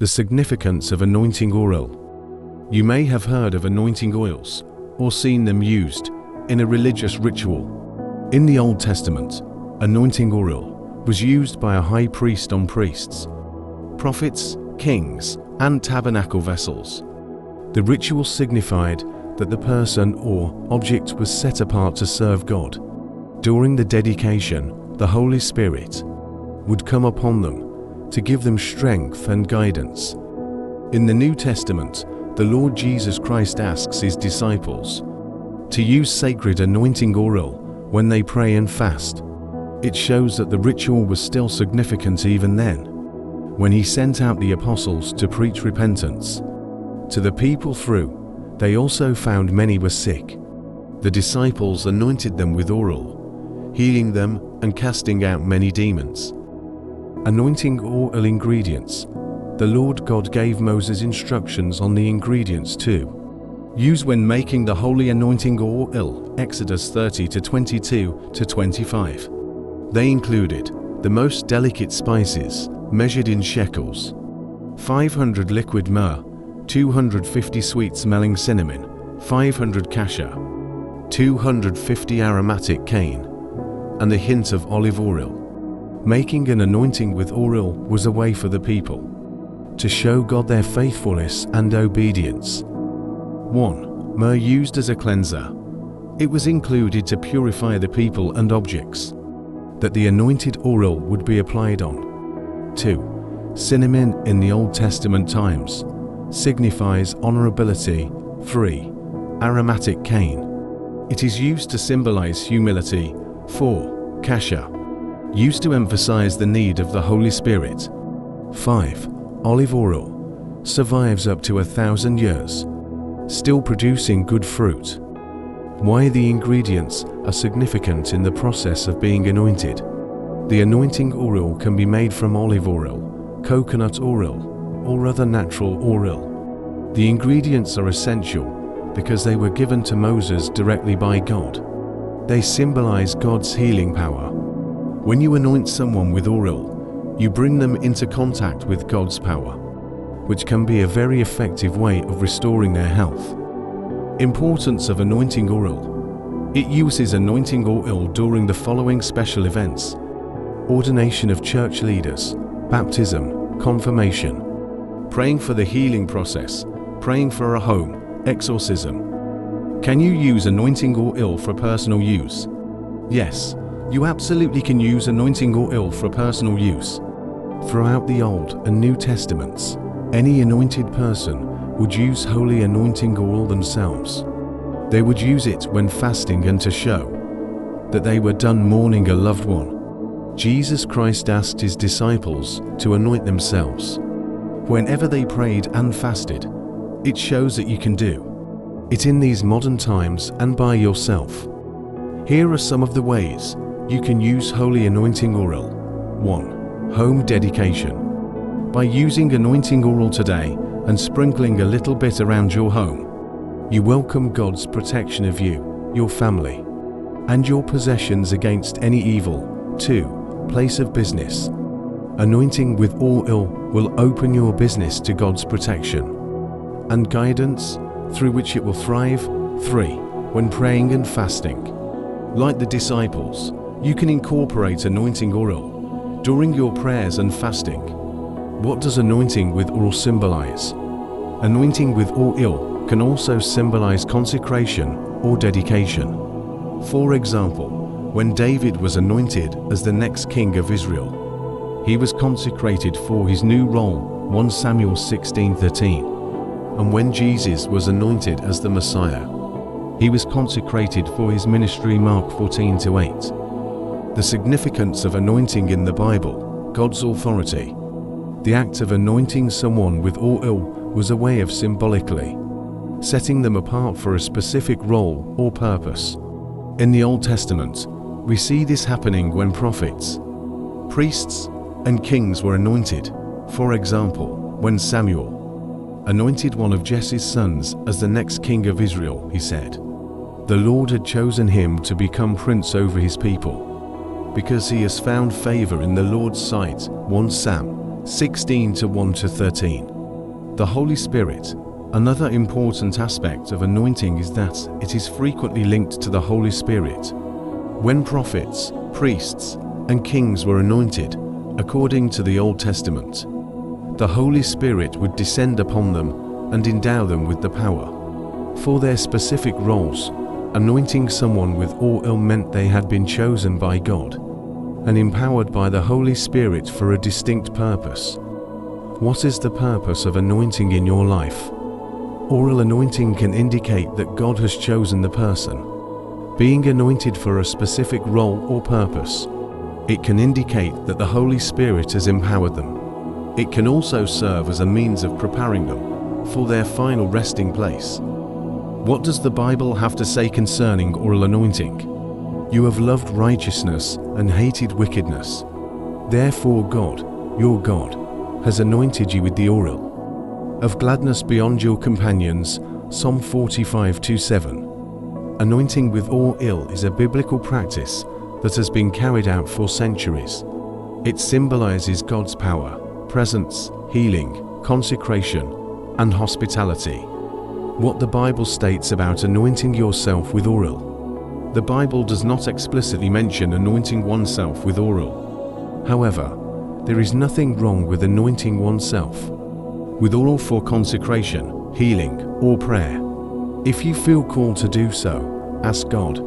The significance of anointing oil. You may have heard of anointing oils or seen them used in a religious ritual. In the Old Testament, anointing oil was used by a high priest on priests, prophets, kings, and tabernacle vessels. The ritual signified that the person or object was set apart to serve God. During the dedication, the Holy Spirit would come upon them to give them strength and guidance. In the New Testament, the Lord Jesus Christ asks his disciples to use sacred anointing oil when they pray and fast. It shows that the ritual was still significant even then. When he sent out the apostles to preach repentance to the people through, they also found many were sick. The disciples anointed them with oil, healing them and casting out many demons. Anointing oil ingredients. The Lord God gave Moses instructions on the ingredients to use when making the holy anointing oil, Exodus 30:22-25. They included the most delicate spices, measured in shekels, 500 liquid myrrh, 250 sweet-smelling cinnamon, 500 cassia, 250 aromatic cane, and a hint of olive oil. Making an anointing with oil was a way for the people to show God their faithfulness and obedience. 1. Myrrh used as a cleanser. It was included to purify the people and objects that the anointed oil would be applied on. 2. Cinnamon in the Old Testament times signifies honorability. 3. Aromatic cane. It is used to symbolize humility. 4. Cassia, used to emphasize the need of the Holy Spirit. 5. Olive oil, survives up to 1,000 years, still producing good fruit. Why the ingredients are significant in the process of being anointed. The anointing oil can be made from olive oil, coconut oil, or other natural oil. The ingredients are essential because they were given to Moses directly by God. They symbolize God's healing power. When you anoint someone with oil, you bring them into contact with God's power, which can be a very effective way of restoring their health. Importance of anointing oil. It uses anointing oil during the following special events: ordination of church leaders, baptism, confirmation, praying for the healing process, praying for a home, exorcism. Can you use anointing oil for personal use? Yes, you absolutely can use anointing oil for personal use. Throughout the Old and New Testaments, any anointed person would use holy anointing oil themselves. They would use it when fasting and to show that they were done mourning a loved one. Jesus Christ asked his disciples to anoint themselves whenever they prayed and fasted. It shows that you can do it in these modern times and by yourself. Here are some of the ways you can use holy anointing oil. 1. Home dedication. By using anointing oil today and sprinkling a little bit around your home, you welcome God's protection of you, your family, and your possessions against any evil. 2. Place of business. Anointing with oil will open your business to God's protection and guidance, through which it will thrive. 3. When praying and fasting. Like the disciples, you can incorporate anointing oil during your prayers and fasting. What does anointing with oil symbolize? Anointing with oil can also symbolize consecration or dedication. For example, when David was anointed as the next king of Israel, he was consecrated for his new role, 1 Samuel 16:13. And when Jesus was anointed as the Messiah, he was consecrated for his ministry, Mark 14:8. The significance of anointing in the Bible, God's authority. The act of anointing someone with oil was a way of symbolically setting them apart for a specific role or purpose. In the Old Testament, we see this happening when prophets, priests, and kings were anointed. For example, when Samuel anointed one of Jesse's sons as the next king of Israel, he said, "The Lord had chosen him to become prince over his people, because he has found favor in the Lord's sight." 1 Sam 16:1-13. The Holy Spirit. Another important aspect of anointing is that it is frequently linked to the Holy Spirit. When prophets, priests, and kings were anointed, according to the Old Testament, the Holy Spirit would descend upon them and endow them with the power. For their specific roles, anointing someone with oil meant they had been chosen by God and empowered by the Holy Spirit for a distinct purpose. What is the purpose of anointing in your life? Oral anointing can indicate that God has chosen the person, being anointed for a specific role or purpose. It can indicate that the Holy Spirit has empowered them. It can also serve as a means of preparing them for their final resting place. What does the Bible have to say concerning oral anointing? You have loved righteousness and hated wickedness. Therefore God, your God, has anointed you with the oil of gladness beyond your companions. Psalm 45:7. Anointing with oil is a biblical practice that has been carried out for centuries. It symbolizes God's power, presence, healing, consecration, and hospitality. What the Bible states about anointing yourself with oil. The Bible does not explicitly mention anointing oneself with oil. However, there is nothing wrong with anointing oneself with oil for consecration, healing, or prayer. If you feel called to do so, ask God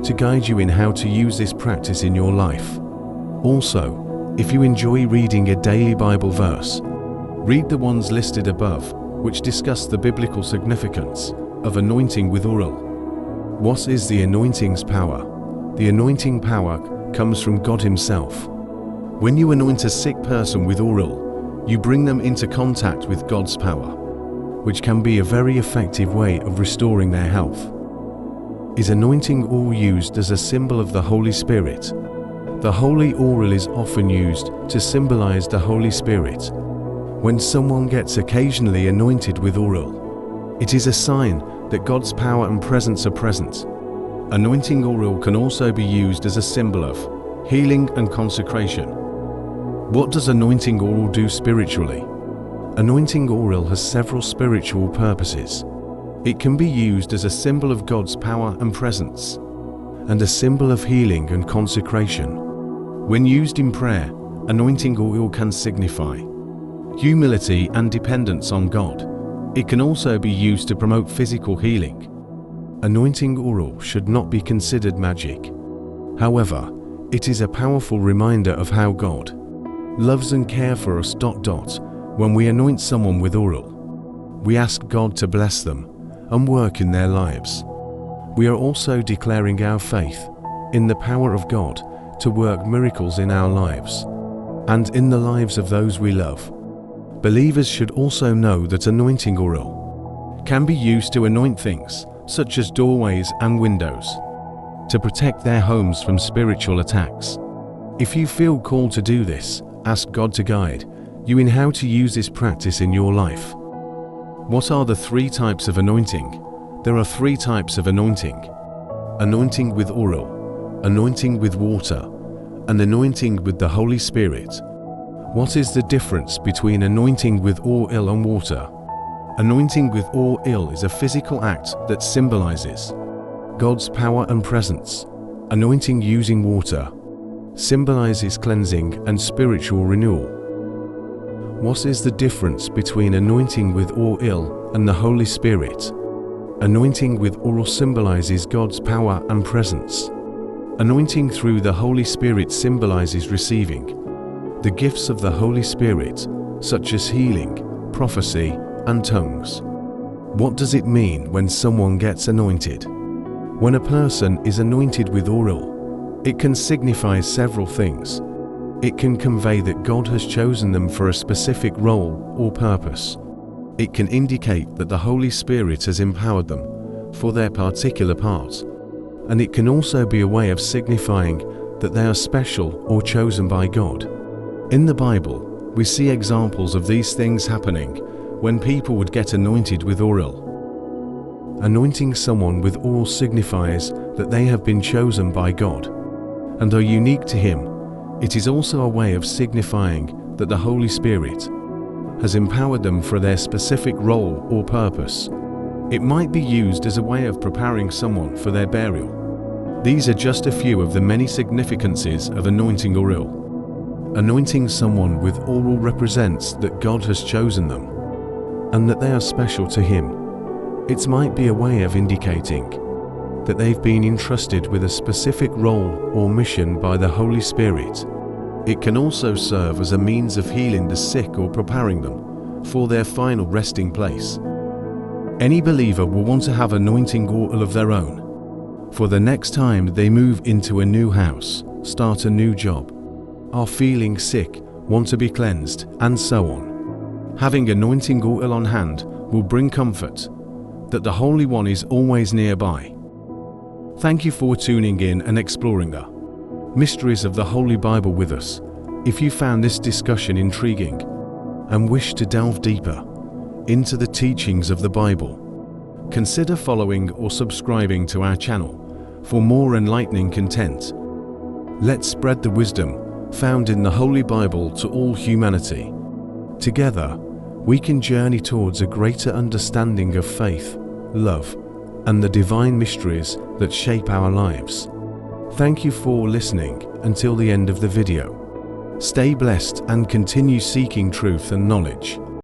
to guide you in how to use this practice in your life. Also, if you enjoy reading a daily Bible verse, read the ones listed above, which discuss the biblical significance of anointing with oil. What is the anointing's power? The anointing power comes from God Himself. When you anoint a sick person with oil, you bring them into contact with God's power, which can be a very effective way of restoring their health. Is anointing oil used as a symbol of the Holy Spirit? The holy oil is often used to symbolize the Holy Spirit. When someone gets occasionally anointed with oil, it is a sign that God's power and presence are present. Anointing oil can also be used as a symbol of healing and consecration. What does anointing oil do spiritually? Anointing oil has several spiritual purposes. It can be used as a symbol of God's power and presence, and a symbol of healing and consecration. When used in prayer, anointing oil can signify humility and dependence on God. It can also be used to promote physical healing. Anointing oil should not be considered magic. However, it is a powerful reminder of how God loves and cares for us. When we anoint someone with oil, we ask God to bless them and work in their lives. We are also declaring our faith in the power of God to work miracles in our lives and in the lives of those we love. Believers should also know that anointing oil can be used to anoint things such as doorways and windows to protect their homes from spiritual attacks. If you feel called to do this, ask God to guide you in how to use this practice in your life. What are the three types of anointing? There are three types of anointing: anointing with oil, anointing with water, and anointing with the Holy Spirit. What is the difference between anointing with oil and water? Anointing with oil is a physical act that symbolizes God's power and presence. Anointing using water symbolizes cleansing and spiritual renewal. What is the difference between anointing with oil and the Holy Spirit? Anointing with oil symbolizes God's power and presence. Anointing through the Holy Spirit symbolizes receiving the gifts of the Holy Spirit, such as healing, prophecy, and tongues. What does it mean when someone gets anointed? When a person is anointed with oil, it can signify several things. It can convey that God has chosen them for a specific role or purpose. It can indicate that the Holy Spirit has empowered them for their particular part. And it can also be a way of signifying that they are special or chosen by God. In the Bible, we see examples of these things happening when people would get anointed with oil. Anointing someone with oil signifies that they have been chosen by God and are unique to Him. It is also a way of signifying that the Holy Spirit has empowered them for their specific role or purpose. It might be used as a way of preparing someone for their burial. These are just a few of the many significances of anointing oil. Anointing someone with oil represents that God has chosen them and that they are special to Him. It might be a way of indicating that they've been entrusted with a specific role or mission by the Holy Spirit. It can also serve as a means of healing the sick or preparing them for their final resting place. Any believer will want to have anointing oil of their own for the next time they move into a new house, start a new job, are feeling sick, want to be cleansed, and so on. Having anointing oil on hand will bring comfort that the Holy One is always nearby. Thank you for tuning in and exploring the mysteries of the Holy Bible with us. If you found this discussion intriguing and wish to delve deeper into the teachings of the Bible, consider following or subscribing to our channel for more enlightening content. Let's spread the wisdom found in the Holy Bible to all humanity. Together, we can journey towards a greater understanding of faith, love, and the divine mysteries that shape our lives. Thank you for listening until the end of the video. Stay blessed and continue seeking truth and knowledge.